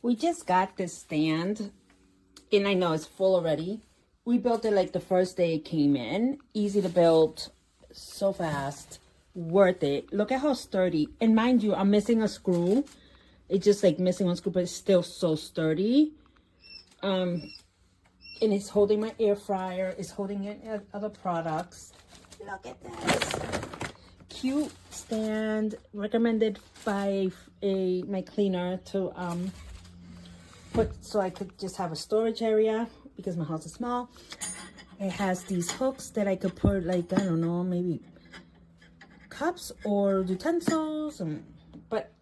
We just got this stand, and I know it's full already. We built it like the first day it came in. Easy to build, so fast, worth it. Look at how sturdy. And mind you, I'm missing a screw. It's just like missing one screw, but it's still so sturdy. And it's holding my air fryer. It's holding it at other products. Look at this. Cute stand, recommended by my cleaner to so I could just have a storage area because my house is small. It has these hooks that I could put, like, I don't know, maybe cups or utensils. But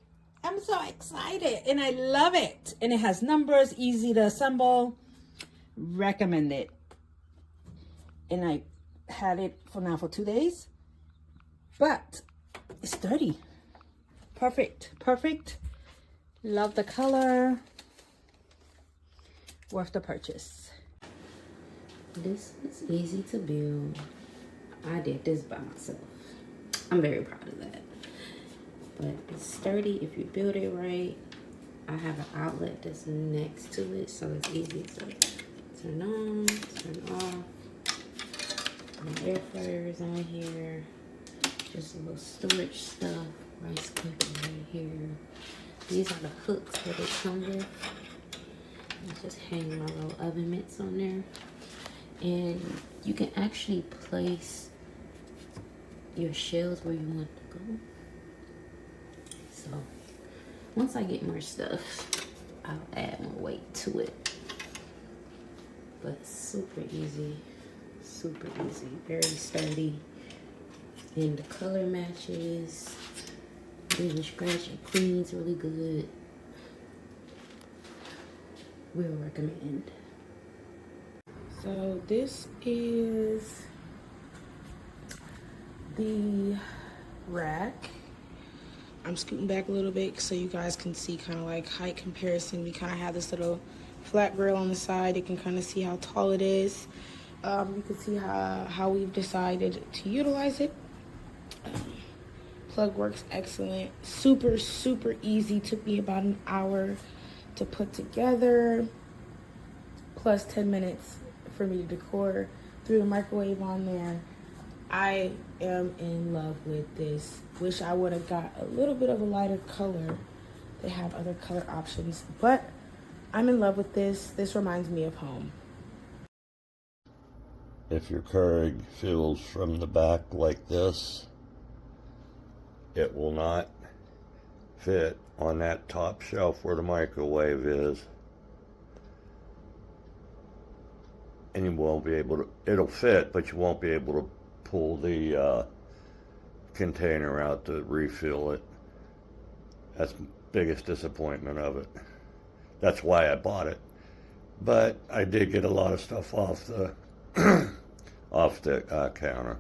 I'm so excited and I love it. And it has numbers, easy to assemble. Recommend it. And I had it for 2 days. But it's sturdy. Perfect. Love the color. Worth the purchase. This is easy to build. I did this by myself. I'm very proud of that. But it's sturdy if you build it right. I have an outlet that's next to it, so it's easy to turn on, turn off. My air fryer is on here. Just a little storage stuff. Rice cooker right here. These are the hooks that it comes with. I just hang my little oven mitts on there. And you can actually place your shells where you want to go. So once I get more stuff, I'll add more weight to it. But super easy, very sturdy. And the color matches, even scratch and cleans really good. We'll recommend. So this is the rack. I'm scooting back a little bit so you guys can see kind of like height comparison. We kind of have this little flat grill on the side. You can kind of see how tall it is. You can see how we've decided to utilize it. Plug works excellent. Super easy. Took me about an hour to put together, plus 10 minutes for me to decor. Threw the microwave on there. I am in love with this. Wish I would have got a little bit of a lighter color. They have other color options, but I'm in love with this. This reminds me of home. If your Keurig fills from the back like this, it will not fit on that top shelf where the microwave is. And you won't be able to, it'll fit, but you won't be able to pull the container out to refill it. That's the biggest disappointment of it. That's why I bought it. But I did get a lot of stuff off the counter.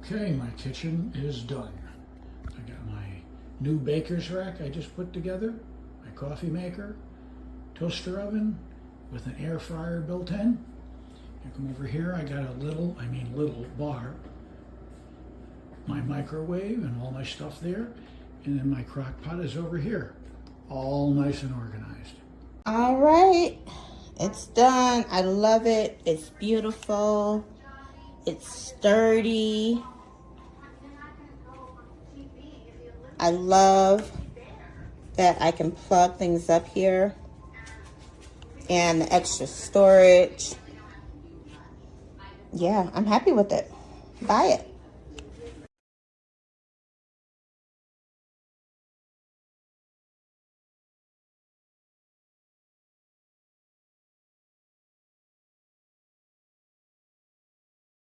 Okay, my kitchen is done. I got my new baker's rack I just put together, my coffee maker, toaster oven with an air fryer built in. You come over here, I got a little bar, my microwave and all my stuff there, and then my crock pot is over here, all nice and organized. All right, it's done. I love it. It's beautiful. It's sturdy. I love that I can plug things up here and the extra storage. Yeah, I'm happy with it. Buy it.